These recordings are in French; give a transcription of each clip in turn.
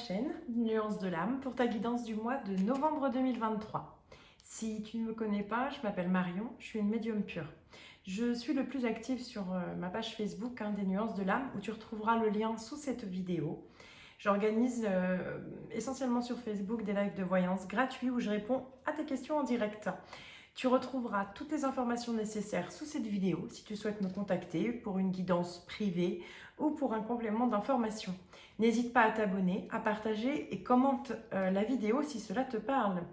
chaîne Nuances de l'âme pour ta guidance du mois de novembre 2023. Si tu ne me connais pas, je m'appelle Marion, je suis une médium pure. Je suis le plus active sur ma page Facebook des Nuances de l'âme où tu retrouveras le lien sous cette vidéo. J'organise essentiellement sur Facebook des lives de voyance gratuits où je réponds à tes questions en direct. Tu retrouveras toutes les informations nécessaires sous cette vidéo si tu souhaites me contacter pour une guidance privée ou pour un complément d'information. N'hésite pas à t'abonner, à partager et commente la vidéo si cela te parle.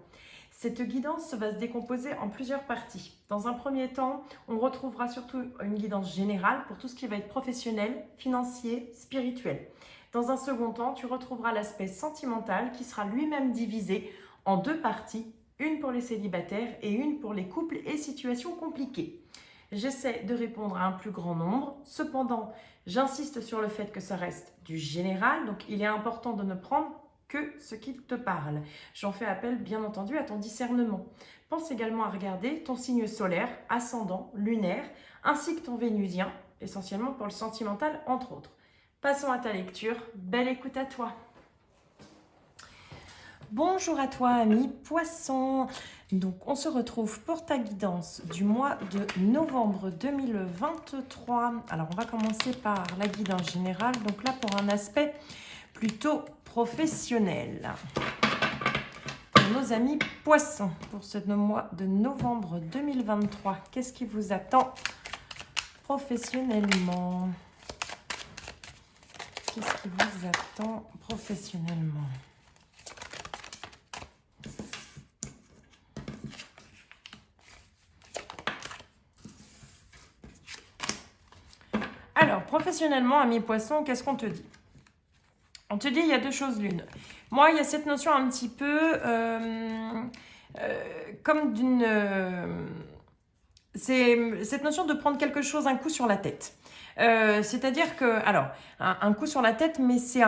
Cette guidance va se décomposer en plusieurs parties. Dans un premier temps, on retrouvera surtout une guidance générale pour tout ce qui va être professionnel, financier, spirituel. Dans un second temps, tu retrouveras l'aspect sentimental qui sera lui-même divisé en deux parties, une pour les célibataires et une pour les couples et situations compliquées. J'essaie de répondre à un plus grand nombre, cependant, j'insiste sur le fait que ça reste du général, donc il est important de ne prendre que ce qui te parle. J'en fais appel bien entendu à ton discernement. Pense également à regarder ton signe solaire, ascendant, lunaire, ainsi que ton vénusien, essentiellement pour le sentimental entre autres. Passons à ta lecture, belle écoute à toi. Bonjour à toi ami Poisson. Donc on se retrouve pour ta guidance du mois de novembre 2023. Alors on va commencer par la guidance générale. Donc là pour un aspect plutôt professionnel. Pour nos amis Poissons, pour ce mois de novembre 2023, qu'est-ce qui vous attend professionnellement? Qu'est-ce qui vous attend professionnellement? Alors, professionnellement, amis Poissons, qu'est-ce qu'on te dit? On te dit, il y a deux choses l'une. Moi, il y a cette notion un petit peu comme d'une... c'est cette notion de prendre quelque chose un coup sur la tête. C'est-à-dire que, alors, un coup sur la tête, mais c'est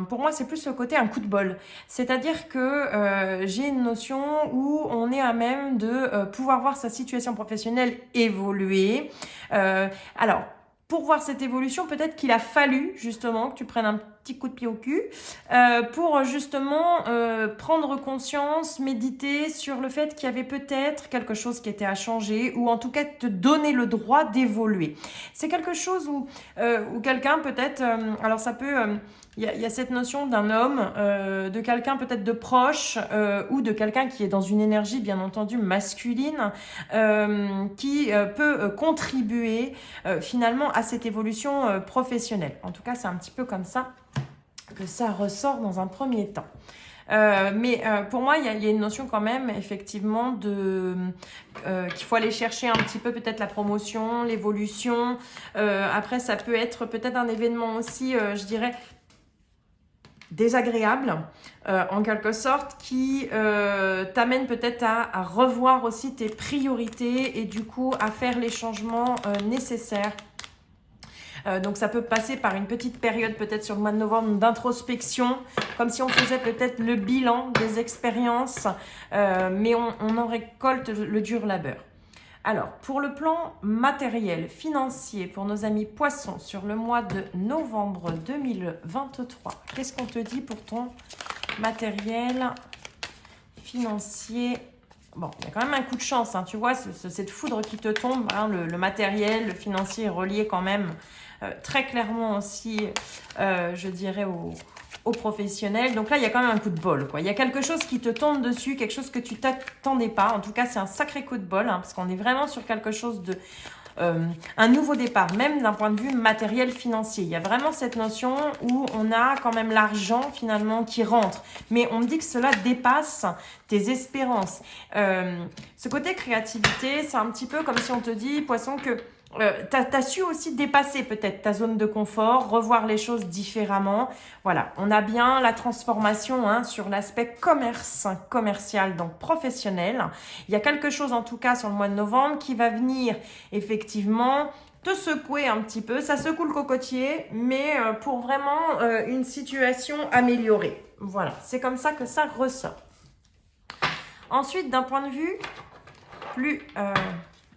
pour moi, c'est plus le côté un coup de bol. C'est-à-dire que j'ai une notion où on est à même de pouvoir voir sa situation professionnelle évoluer. Alors, pour voir cette évolution, peut-être qu'il a fallu justement que tu prennes un petit coup de pied au cul pour justement prendre conscience, méditer sur le fait qu'il y avait peut-être quelque chose qui était à changer ou en tout cas te donner le droit d'évoluer. C'est quelque chose où quelqu'un peut-être, alors ça peut... Il y a cette notion d'un homme, de quelqu'un peut-être de proche ou de quelqu'un qui est dans une énergie bien entendu masculine qui peut contribuer finalement à cette évolution professionnelle. En tout cas, c'est un petit peu comme ça que ça ressort dans un premier temps. Mais pour moi, il y a une notion quand même, effectivement, qu'il faut aller chercher un petit peu peut-être la promotion, l'évolution. Après, ça peut être peut-être un événement aussi, je dirais, désagréable, en quelque sorte, qui t'amène peut-être à revoir aussi tes priorités et du coup à faire les changements nécessaires. Donc ça peut passer par une petite période peut-être sur le mois de novembre d'introspection, comme si on faisait peut-être le bilan des expériences, mais on en récolte le dur labeur. Alors, pour le plan matériel, financier, pour nos amis Poissons, sur le mois de novembre 2023, qu'est-ce qu'on te dit pour ton matériel financier? Bon, il y a quand même un coup de chance, tu vois, cette foudre qui te tombe, le matériel, le financier est relié quand même très clairement aussi, je dirais, aux professionnels. Donc là, il y a quand même un coup de bol, quoi. Il y a quelque chose qui te tombe dessus, quelque chose que tu t'attendais pas. En tout cas, c'est un sacré coup de bol, parce qu'on est vraiment sur quelque chose de... un nouveau départ, même d'un point de vue matériel financier. Il y a vraiment cette notion où on a quand même l'argent finalement qui rentre. Mais on me dit que cela dépasse tes espérances. Ce côté créativité, c'est un petit peu comme si on te dit, Poisson, que tu as su aussi dépasser peut-être ta zone de confort, revoir les choses différemment. Voilà, on a bien la transformation sur l'aspect commercial, donc professionnel. Il y a quelque chose en tout cas sur le mois de novembre qui va venir effectivement te secouer un petit peu. Ça secoue le cocotier, mais pour vraiment une situation améliorée. Voilà, c'est comme ça que ça ressort. Ensuite, d'un point de vue plus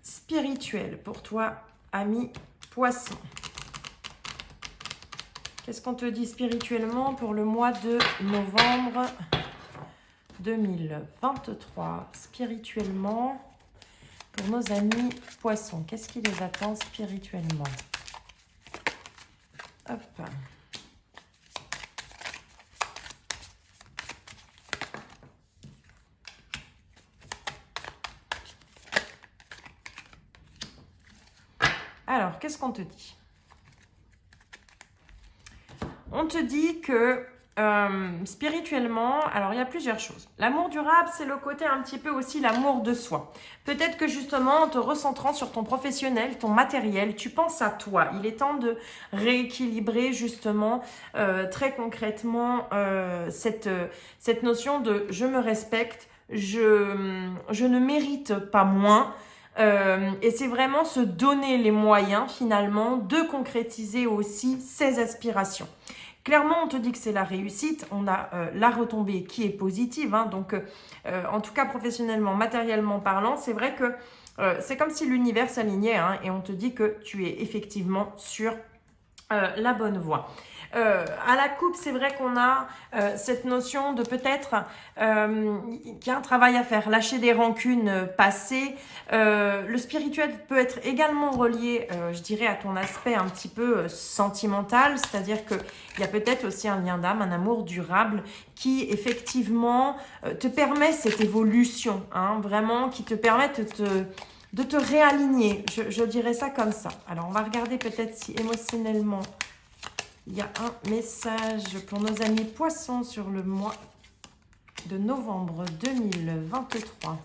spirituel pour toi, ami Poisson. Qu'est-ce qu'on te dit spirituellement pour le mois de novembre 2023? Spirituellement, pour nos amis poissons, qu'est-ce qui les attend spirituellement? Hop. Alors, qu'est-ce qu'on te dit? On te dit que spirituellement, alors il y a plusieurs choses. L'amour durable, c'est le côté un petit peu aussi l'amour de soi. Peut-être que justement, en te recentrant sur ton professionnel, ton matériel, tu penses à toi. Il est temps de rééquilibrer justement très concrètement cette notion de je me respecte, je ne mérite pas moins. Et c'est vraiment se donner les moyens finalement de concrétiser aussi ses aspirations. Clairement, on te dit que c'est la réussite, on a la retombée qui est positive, hein, donc en tout cas professionnellement, matériellement parlant, c'est vrai que c'est comme si l'univers s'alignait hein, et on te dit que tu es effectivement sur la bonne voie. À la coupe, c'est vrai qu'on a cette notion de peut-être qu'il y a un travail à faire, lâcher des rancunes passées. Le spirituel peut être également relié, je dirais, à ton aspect un petit peu sentimental, c'est-à-dire qu'il y a peut-être aussi un lien d'âme, un amour durable qui effectivement te permet cette évolution, hein, vraiment, qui te permet de te réaligner, je dirais ça comme ça. Alors, on va regarder peut-être si émotionnellement, il y a un message pour nos amis poissons sur le mois de novembre 2023.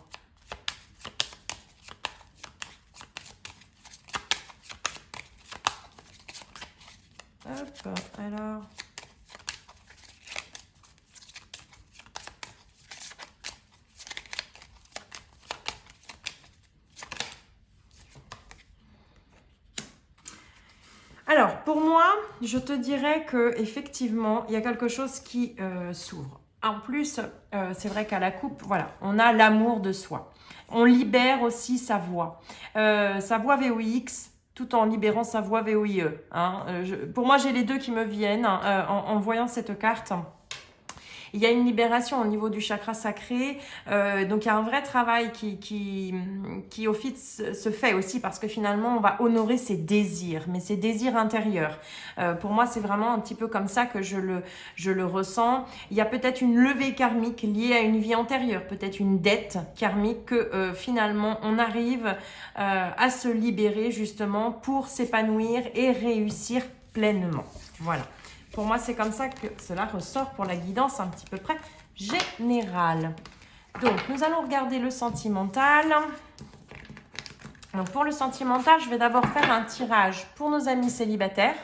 Hop, alors... Alors, pour moi, je te dirais que effectivement, il y a quelque chose qui s'ouvre. En plus, c'est vrai qu'à la coupe, voilà, on a l'amour de soi. On libère aussi sa voix VOX, tout en libérant sa voix VOIE. Hein. Pour moi, j'ai les deux qui me viennent en voyant cette carte. Il y a une libération au niveau du chakra sacré, donc il y a un vrai travail qui au fait se fait aussi parce que finalement on va honorer ses désirs, mais ses désirs intérieurs. Pour moi c'est vraiment un petit peu comme ça que je le ressens. Il y a peut-être une levée karmique liée à une vie antérieure, peut-être une dette karmique que finalement on arrive à se libérer justement pour s'épanouir et réussir pleinement. Voilà. Pour moi, c'est comme ça que cela ressort pour la guidance un petit peu près générale. Donc, nous allons regarder le sentimental. Donc, pour le sentimental, je vais d'abord faire un tirage pour nos amis célibataires.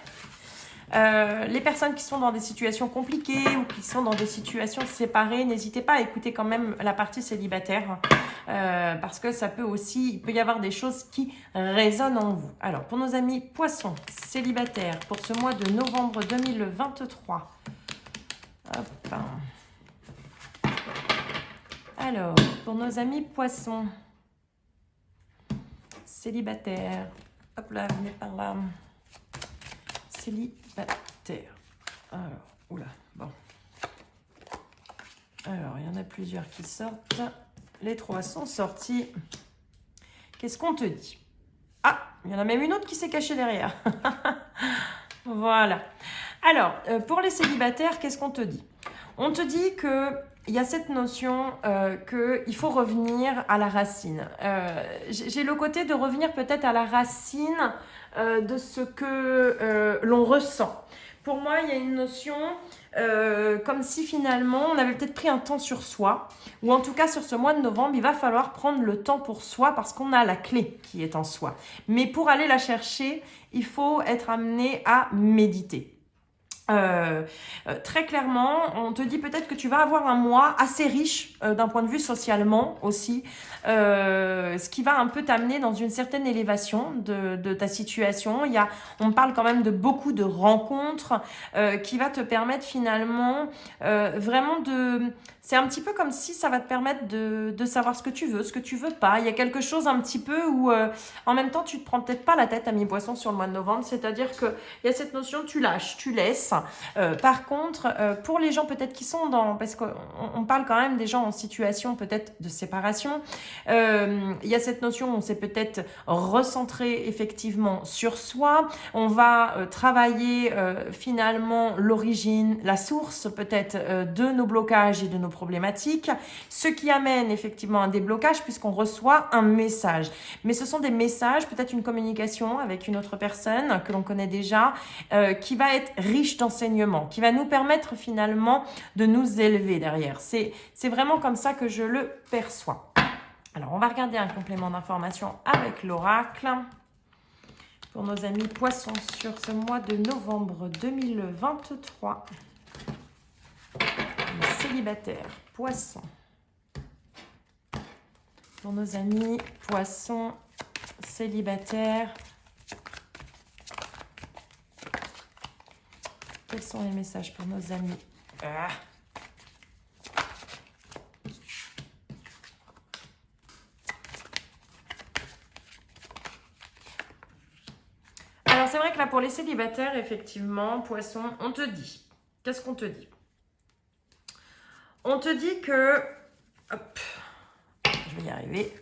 Les personnes qui sont dans des situations compliquées ou qui sont dans des situations séparées, n'hésitez pas à écouter quand même la partie célibataire parce que ça peut aussi, il peut y avoir des choses qui résonnent en vous. Alors, pour nos amis poissons célibataires, pour ce mois de novembre 2023, hop. Alors, pour nos amis poissons célibataires, hop là, venez par là. Célibataire. Alors, oula, bon. Alors, il y en a plusieurs qui sortent. Les trois sont sortis. Qu'est-ce qu'on te dit? Ah, il y en a même une autre qui s'est cachée derrière. Voilà. Alors, pour les célibataires, qu'est-ce qu'on te dit? On te dit que il y a cette notion qu'il faut revenir à la racine. J'ai le côté de revenir peut-être à la racine de ce que l'on ressent. Pour moi, il y a une notion comme si finalement on avait peut-être pris un temps sur soi, ou en tout cas sur ce mois de novembre, il va falloir prendre le temps pour soi parce qu'on a la clé qui est en soi. Mais pour aller la chercher, il faut être amené à méditer. Très clairement, on te dit peut-être que tu vas avoir un mois assez riche d'un point de vue socialement aussi, ce qui va un peu t'amener dans une certaine élévation de ta situation. On parle quand même de beaucoup de rencontres qui va te permettre finalement vraiment de... C'est un petit peu comme si ça va te permettre de savoir ce que tu veux pas. Il y a quelque chose un petit peu où en même temps tu te prends peut-être pas la tête, ami poisson, sur le mois de novembre. C'est-à-dire qu'il y a cette notion, tu lâches, tu laisses. Par contre, pour les gens peut-être qui sont dans... Parce qu'on parle quand même des gens en situation peut-être de séparation. Il y a cette notion, on s'est peut-être recentré effectivement sur soi. On va travailler finalement l'origine, la source peut-être de nos blocages et de nos problématiques. Ce qui amène effectivement un déblocage puisqu'on reçoit un message. Mais ce sont des messages, peut-être une communication avec une autre personne que l'on connaît déjà, qui va être riche d'enseignements, qui va nous permettre finalement de nous élever derrière. C'est vraiment comme ça que je le perçois. Alors, on va regarder un complément d'information avec l'oracle pour nos amis poissons sur ce mois de novembre 2023. Les célibataires, poissons. Pour nos amis poissons célibataires, quels sont les messages pour nos amis? Alors, c'est vrai que là, pour les célibataires, effectivement, poisson, on te dit. Qu'est-ce qu'on te dit? On te dit que... Hop, je vais y arriver.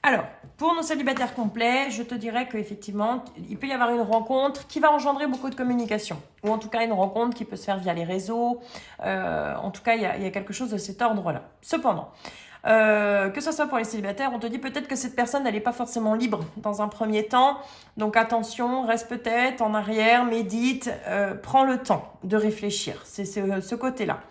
Alors, pour nos célibataires complets, je te dirais qu'effectivement, il peut y avoir une rencontre qui va engendrer beaucoup de communication. Ou en tout cas, une rencontre qui peut se faire via les réseaux. En tout cas, il y a quelque chose de cet ordre-là. Cependant, que ce soit pour les célibataires, on te dit peut-être que cette personne, elle n'est pas forcément libre dans un premier temps. Donc attention, reste peut-être en arrière, médite, prends le temps de réfléchir. C'est ce côté-là.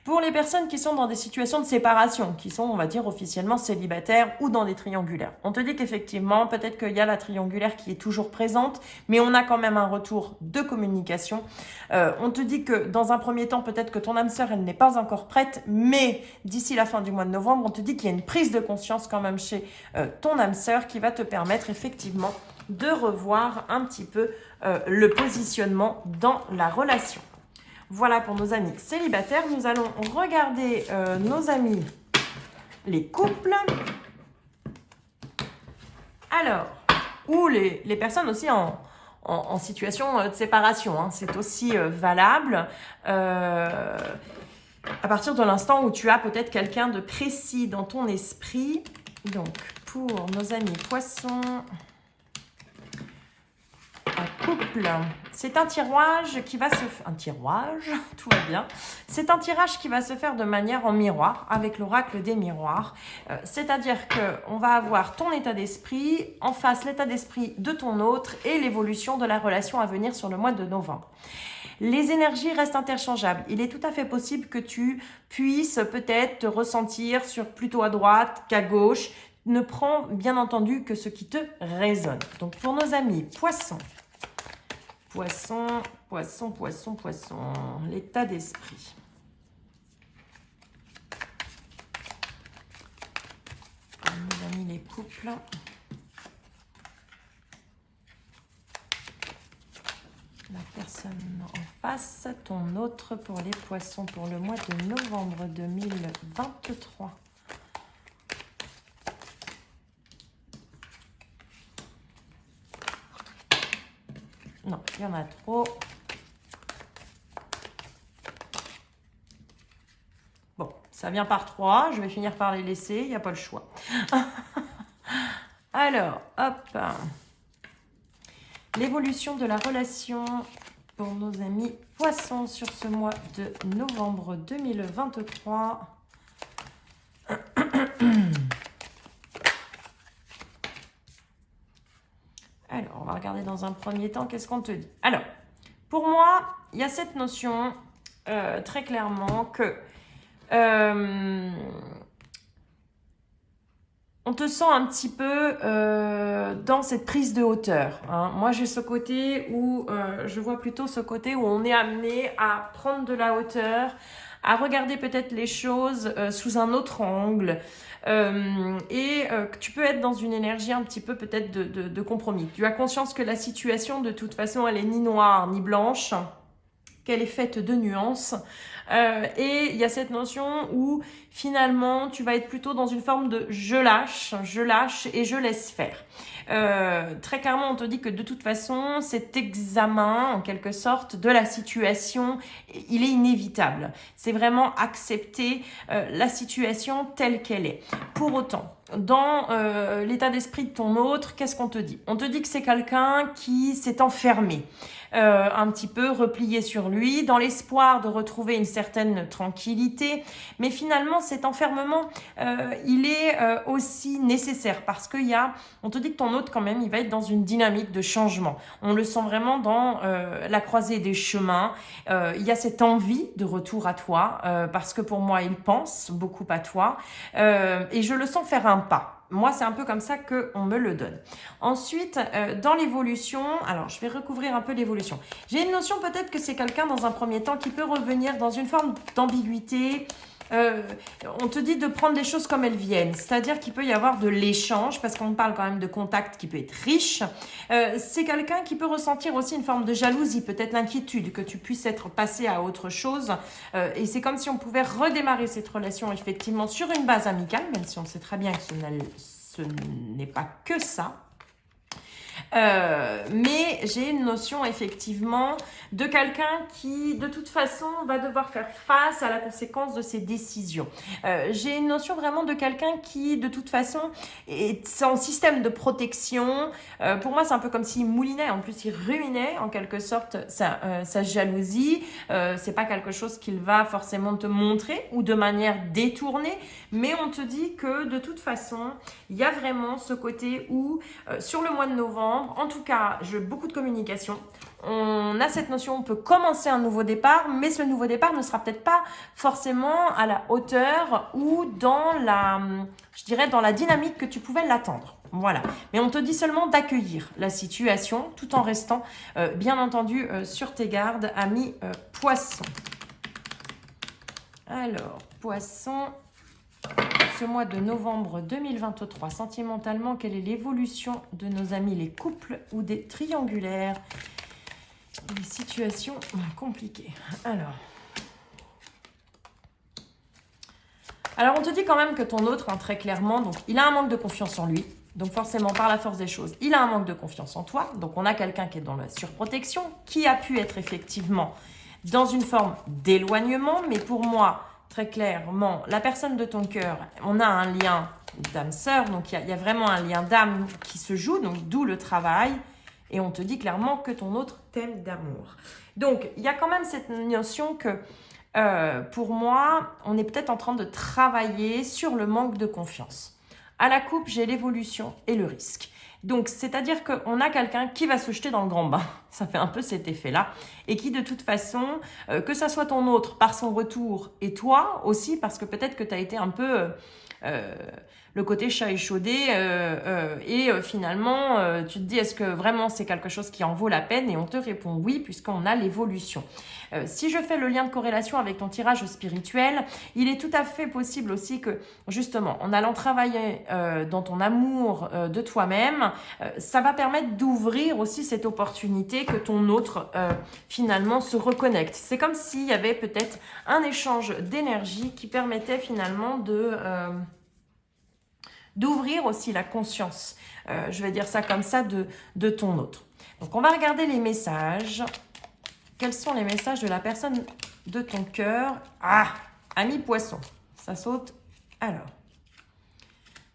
Pour les personnes qui sont dans des situations de séparation, qui sont, on va dire, officiellement célibataires ou dans des triangulaires, on te dit qu'effectivement, peut-être qu'il y a la triangulaire qui est toujours présente, mais on a quand même un retour de communication. On te dit que dans un premier temps, peut-être que ton âme sœur, elle n'est pas encore prête, mais d'ici la fin du mois de novembre, on te dit qu'il y a une prise de conscience quand même chez ton âme sœur qui va te permettre effectivement de revoir un petit peu le positionnement dans la relation. Voilà pour nos amis célibataires. Nous allons regarder nos amis les couples. Alors, ou les personnes aussi en situation de séparation. Hein. C'est aussi valable. À partir de l'instant où tu as peut-être quelqu'un de précis dans ton esprit. Donc, pour nos amis poissons... couple, c'est un tirage qui va se faire, tout va bien. C'est un tirage qui va se faire de manière en miroir avec l'oracle des miroirs. C'est-à-dire que on va avoir ton état d'esprit en face, l'état d'esprit de ton autre et l'évolution de la relation à venir sur le mois de novembre. Les énergies restent interchangeables. Il est tout à fait possible que tu puisses peut-être te ressentir sur plutôt à droite qu'à gauche. Ne prends bien entendu que ce qui te résonne. Donc pour nos amis poissons. Poisson, poisson, poisson, poisson. L'état d'esprit. Mes amis les couples. La personne en face, ton autre pour les poissons pour le mois de novembre 2023. Non, il y en a trop. Bon, ça vient par 3. Je vais finir par les laisser. Il n'y a pas le choix. Alors, hop. L'évolution de la relation pour nos amis poissons sur ce mois de novembre 2023. Alors, on va regarder dans un premier temps, qu'est-ce qu'on te dit? Alors, pour moi, il y a cette notion très clairement que on te sent un petit peu dans cette prise de hauteur. Hein. Moi, j'ai ce côté où, je vois plutôt ce côté où on est amené à prendre de la hauteur, à regarder peut-être les choses sous un autre angle. Tu peux être dans une énergie un petit peu peut-être de compromis. Tu as conscience que la situation, de toute façon, elle est ni noire ni blanche, qu'elle est faite de nuances. Et il y a cette notion où finalement tu vas être plutôt dans une forme de je lâche et je laisse faire. Très clairement, on te dit que de toute façon, cet examen, en quelque sorte, de la situation, il est inévitable. C'est vraiment accepter la situation telle qu'elle est. Pour autant, dans l'état d'esprit de ton autre, qu'est-ce qu'on te dit? On te dit que c'est quelqu'un qui s'est enfermé, un petit peu replié sur lui, dans l'espoir de retrouver une certaine tranquillité. Mais finalement, cet enfermement, il est aussi nécessaire parce qu'il y a, on te dit que ton autre, quand même, il va être dans une dynamique de changement. On le sent vraiment dans la croisée des chemins. Il y a cette envie de retour à toi parce que pour moi, il pense beaucoup à toi et je le sens faire un pas. Moi, c'est un peu comme ça qu'on me le donne. Ensuite, dans l'évolution, alors je vais recouvrir un peu l'évolution. J'ai une notion peut-être que c'est quelqu'un dans un premier temps qui peut revenir dans une forme d'ambiguïté. On te dit de prendre les choses comme elles viennent, c'est-à-dire qu'il peut y avoir de l'échange, parce qu'on parle quand même de contact qui peut être riche. C'est quelqu'un qui peut ressentir aussi une forme de jalousie, peut-être l'inquiétude que tu puisses être passé à autre chose. Et c'est comme si on pouvait redémarrer cette relation effectivement sur une base amicale, même si on sait très bien que ce n'est pas que ça. Mais j'ai une notion effectivement de quelqu'un qui de toute façon va devoir faire face à la conséquence de ses décisions. J'ai une notion vraiment de quelqu'un qui de toute façon est en système de protection. Pour moi c'est un peu comme s'il moulinait, en plus il ruinait en quelque sorte sa jalousie. C'est pas quelque chose qu'il va forcément te montrer ou de manière détournée, mais on te dit que de toute façon il y a vraiment ce côté où sur le mois de novembre, en tout cas, j'ai beaucoup de communication. On a cette notion, on peut commencer un nouveau départ, mais ce nouveau départ ne sera peut-être pas forcément à la hauteur ou dans la, je dirais, dans la dynamique que tu pouvais l'attendre. Voilà. Mais on te dit seulement d'accueillir la situation tout en restant, bien entendu, sur tes gardes, ami poisson. Alors, poisson. Ce mois de novembre 2023, sentimentalement, quelle est l'évolution de nos amis, les couples ou des triangulaires, les situations compliquées. Alors on te dit quand même que ton autre, très clairement, donc il a un manque de confiance en lui. Donc forcément, par la force des choses, il a un manque de confiance en toi. Donc on a quelqu'un qui est dans la surprotection, qui a pu être effectivement dans une forme d'éloignement, mais pour moi, très clairement, la personne de ton cœur, on a un lien d'âme-sœur, donc il y a vraiment un lien d'âme qui se joue, donc d'où le travail, et on te dit clairement que ton autre t'aime d'amour. Donc, il y a quand même cette notion que, pour moi, on est peut-être en train de travailler sur le manque de confiance. À la coupe, j'ai l'évolution et le risque. Donc, c'est-à-dire qu'on a quelqu'un qui va se jeter dans le grand bain, ça fait un peu cet effet-là, et qui de toute façon, que ça soit ton autre par son retour, et toi aussi, parce que peut-être que tu as été un peu le côté chat échaudé, et finalement, tu te dis, est-ce que vraiment c'est quelque chose qui en vaut la peine? Et on te répond oui, puisqu'on a l'évolution. Si je fais le lien de corrélation avec ton tirage spirituel, il est tout à fait possible aussi que, justement, en allant travailler dans ton amour de toi-même, ça va permettre d'ouvrir aussi cette opportunité que ton autre, finalement, se reconnecte. C'est comme s'il y avait peut-être un échange d'énergie qui permettait finalement d'ouvrir aussi la conscience, je vais dire ça comme ça, de ton autre. Donc, on va regarder les messages. Quels sont les messages de la personne de ton cœur? Ah, ami poisson, ça saute. Alors,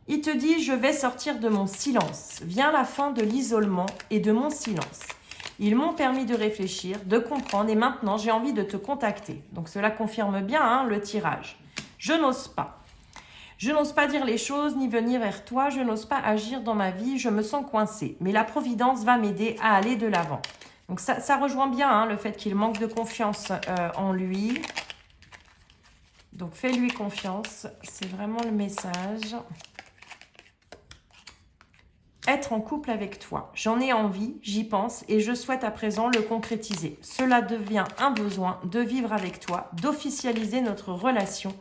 il te dit, je vais sortir de mon silence. Vient la fin de l'isolement et de mon silence. Ils m'ont permis de réfléchir, de comprendre et maintenant j'ai envie de te contacter. Donc cela confirme bien le tirage. Je n'ose pas. Je n'ose pas dire les choses ni venir vers toi. Je n'ose pas agir dans ma vie. Je me sens coincée. Mais la providence va m'aider à aller de l'avant. Donc ça rejoint bien le fait qu'il manque de confiance en lui. Donc fais-lui confiance. C'est vraiment le message. Être en couple avec toi. J'en ai envie, j'y pense et je souhaite à présent le concrétiser. Cela devient un besoin de vivre avec toi, d'officialiser notre relation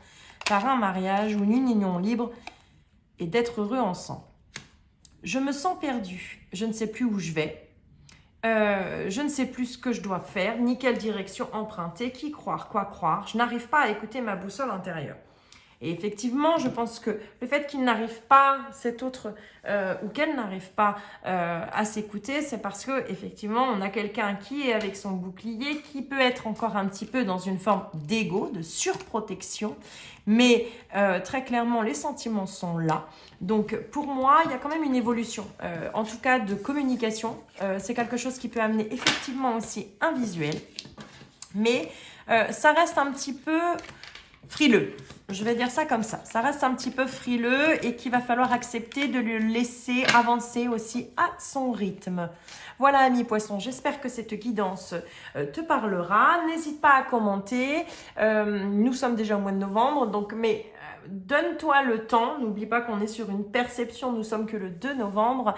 par un mariage ou une union libre et d'être heureux ensemble. Je me sens perdue, je ne sais plus où je vais. Je ne sais plus ce que je dois faire, ni quelle direction emprunter, qui croire, quoi croire. Je n'arrive pas à écouter ma boussole intérieure. Et effectivement, je pense que le fait qu'il n'arrive pas, cet autre, ou qu'elle n'arrive pas à s'écouter, c'est parce que effectivement, on a quelqu'un qui est avec son bouclier, qui peut être encore un petit peu dans une forme d'ego, de surprotection, mais très clairement, les sentiments sont là. Donc pour moi, il y a quand même une évolution, en tout cas de communication. C'est quelque chose qui peut amener effectivement aussi un visuel, mais ça reste un petit peu frileux. Je vais dire ça comme ça. Ça reste un petit peu frileux et qu'il va falloir accepter de le laisser avancer aussi à son rythme. Voilà, amis poissons, j'espère que cette guidance te parlera. N'hésite pas à commenter. Nous sommes déjà au mois de novembre, donc donne-toi le temps. N'oublie pas qu'on est sur une perception, nous sommes que le 2 novembre.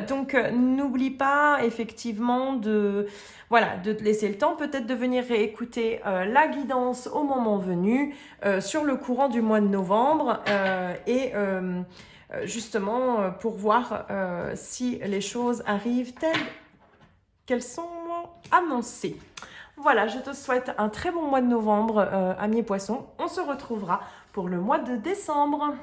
Donc, n'oublie pas effectivement de te laisser le temps, peut-être de venir réécouter la guidance au moment venu sur le courant du mois de novembre justement pour voir si les choses arrivent telles qu'elles sont annoncées. Voilà, je te souhaite un très bon mois de novembre, amis poissons. On se retrouvera pour le mois de décembre.